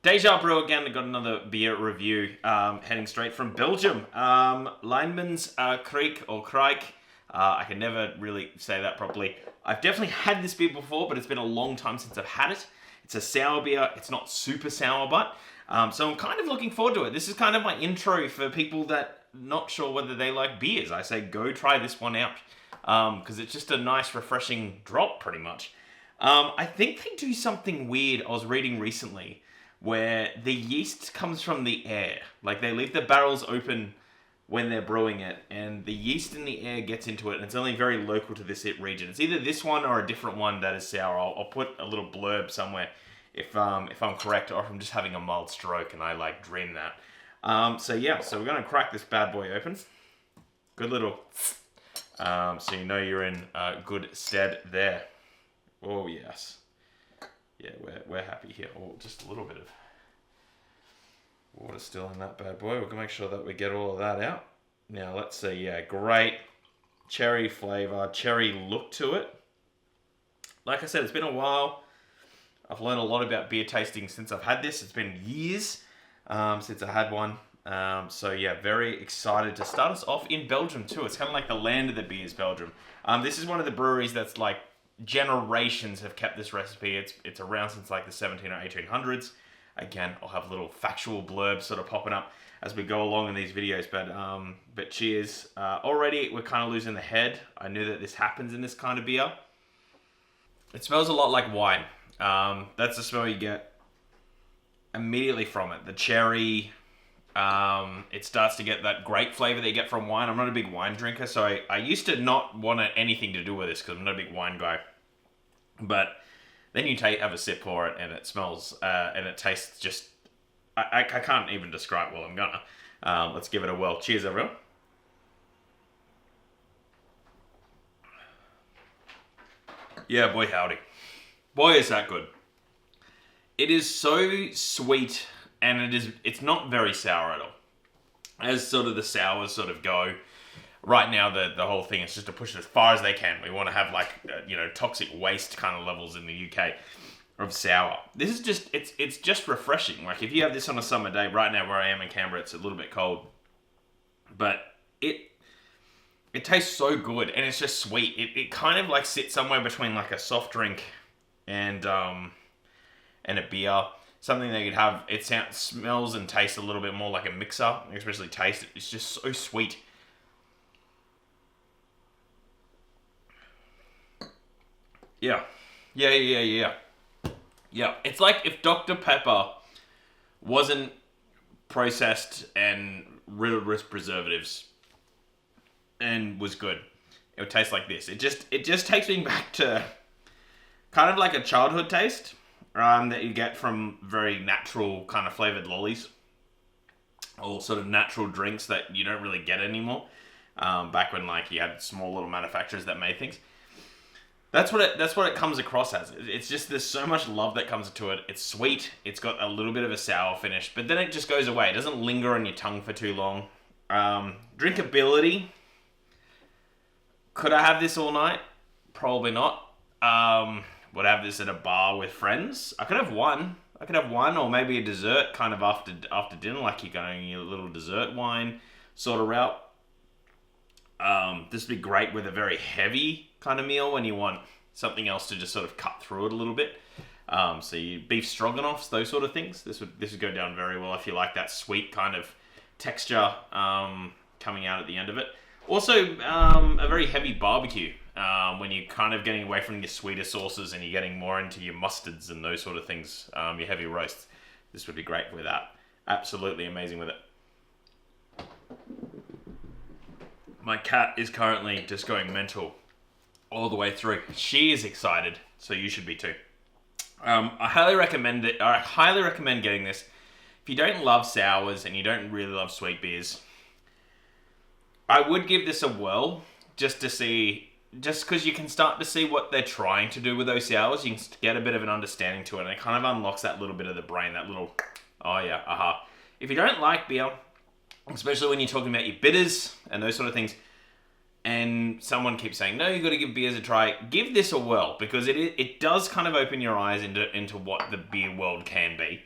Deja Brew again. I got another beer review heading straight from Belgium. Lindemans Kriek or Kriek. I can never really say that properly. I've definitely had this beer before, but it's been a long time since I've had it. It's a sour beer. It's not super sour, but so I'm kind of looking forward to it. This is kind of my intro for people that not sure whether they like beers. I say go try this one out because it's just a nice, refreshing drop, pretty much. I think they do something weird. I was reading recently where the yeast comes from the air. Like they leave the barrels open when they're brewing it, and the yeast in the air gets into it, and it's only very local to this region. It's either this one or a different one that is sour. I'll put a little blurb somewhere if I'm correct, or if I'm just having a mild stroke and I like dream that. So we're gonna crack this bad boy open. Good little, so you know you're in good stead there. Oh yes. Yeah, we're happy here. Oh, just a little bit of water still in that bad boy. We're going to make sure that we get all of that out. Now, let's see. Yeah, great cherry flavor, cherry look to it. Like I said, it's been a while. I've learned a lot about beer tasting since I've had this. It's been years since I had one. So yeah, very excited to start us off in Belgium too. It's kind of like the land of the beers, Belgium. This is one of the breweries that's like generations have kept this recipe. It's around since like the 17 or 1800s. Again, I'll have little factual blurbs sort of popping up as we go along in these videos, but cheers. Already we're kind of losing the head. I knew that this happens in this kind of beer. It smells a lot like wine. That's the smell you get immediately from it. The cherry, it starts to get that grape flavor that you get from wine. I'm not a big wine drinker, so I used to not want anything to do with this because I'm not a big wine guy. But then you have a sip for it, and it smells, and it tastes just... I can't even describe. Well, I'm gonna. Let's give it a whirl. Cheers, everyone. Yeah, boy howdy. Boy, is that good. It is so sweet, and it's not very sour at all. As sort of the sours sort of go, right now the whole thing is just to push it as far as they can. We want to have like toxic waste kind of levels in the UK of sour. This is just it's just refreshing. Like if you have this on a summer day, right now where I am in Canberra, it's a little bit cold, but it tastes so good, and it's just sweet. It kind of like sits somewhere between like a soft drink and a beer. Something that you'd have. It smells and tastes a little bit more like a mixer, especially taste. It's just so sweet. Yeah. It's like if Dr. Pepper wasn't processed and riddled with preservatives and was good. It would taste like this. It just takes me back to kind of like a childhood taste that you get from very natural kind of flavored lollies or sort of natural drinks that you don't really get anymore. Back when like you had small little manufacturers that made things. That's what it comes across as. It's just there's so much love that comes to it. It's sweet. It's got a little bit of a sour finish, but then it just goes away. It doesn't linger on your tongue for too long. Drinkability. Could I have this all night? Probably not. Would I have this at a bar with friends? I could have one. Or maybe a dessert kind of after dinner, like you're going your little dessert wine sort of route. This would be great with a very heavy kind of meal when you want something else to just sort of cut through it a little bit. So you beef stroganoffs, those sort of things. This would go down very well if you like that sweet kind of texture coming out at the end of it. Also, a very heavy barbecue when you're kind of getting away from your sweeter sauces and you're getting more into your mustards and those sort of things, your heavy roasts. This would be great with that. Absolutely amazing with it. My cat is currently just going mental all the way through. She is excited, so you should be too. I highly recommend it. I highly recommend getting this. If you don't love sours and you don't really love sweet beers, I would give this a whirl just to see, just because you can start to see what they're trying to do with those sours. You can get a bit of an understanding to it, and it kind of unlocks that little bit of the brain, that little, oh yeah, aha. If you don't like beer, especially when you're talking about your bitters and those sort of things, and someone keeps saying, no, you've got to give beers a try, give this a whirl, because it does kind of open your eyes into what the beer world can be.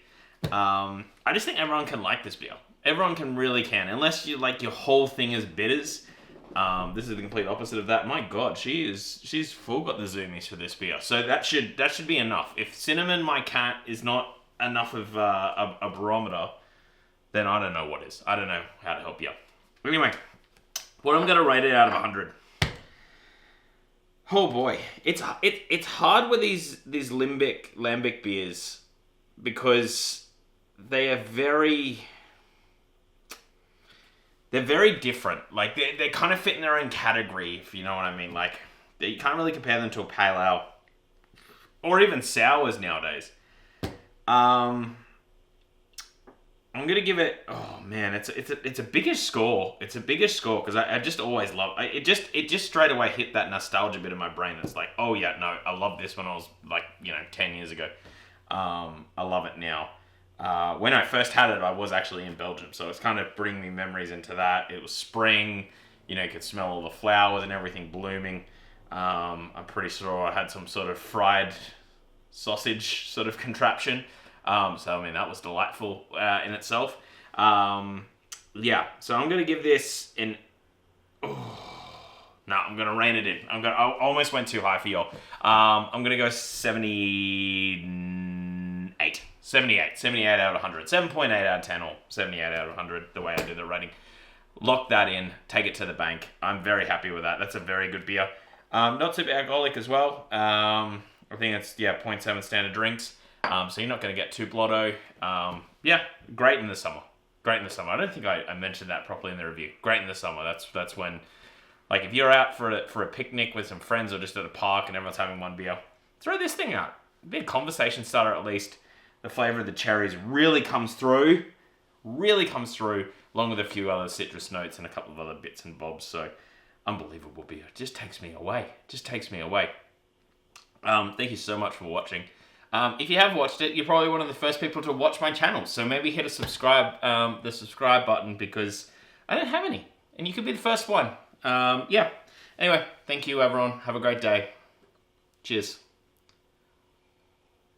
I just think everyone can like this beer. Everyone really can, unless you like your whole thing is bitters. This is the complete opposite of that. My God, she's full got the zoomies for this beer, so that should be enough. If cinnamon, my cat, is not enough of a barometer, then I don't know what is. I don't know how to help you. Anyway, what I'm gonna rate it out of 100. Oh boy, it's hard with these Lambic beers because they are very different. Like they kind of fit in their own category, if you know what I mean. Like you can't really compare them to a pale ale or even sours nowadays. I'm gonna give it. Oh man, it's a bigger score. It's a bigger score because I just always love it. Just straight away hit that nostalgia bit in my brain. It's like, oh yeah, no, I love this when I was like 10 years ago. I love it now. When I first had it, I was actually in Belgium, so it's kind of bringing me memories into that. It was spring, you could smell all the flowers and everything blooming. I'm pretty sure I had some sort of fried sausage sort of contraption. So I mean that was delightful in itself. Yeah, so I'm gonna give this an. No, I'm gonna rein it in. I almost went too high for y'all. I'm gonna go 78. 78 out of 100. 7.8 out of 10 or 78 out of 100, the way I do the rating. Lock that in, take it to the bank. I'm very happy with that. That's a very good beer. Not super alcoholic as well. I think it's 0.7 standard drinks. So you're not going to get too blotto. Great in the summer. I don't think I mentioned that properly in the review. Great in the summer. That's when, like, if you're out for a picnic with some friends or just at a park and everyone's having one beer, throw this thing out. Be a conversation starter at least. The flavour of the cherries really comes through, along with a few other citrus notes and a couple of other bits and bobs. So, unbelievable beer. It just takes me away. Thank you so much for watching. If you have watched it, you're probably one of the first people to watch my channel. So maybe hit the subscribe button because I don't have any. And you could be the first one. Anyway, thank you everyone. Have a great day. Cheers.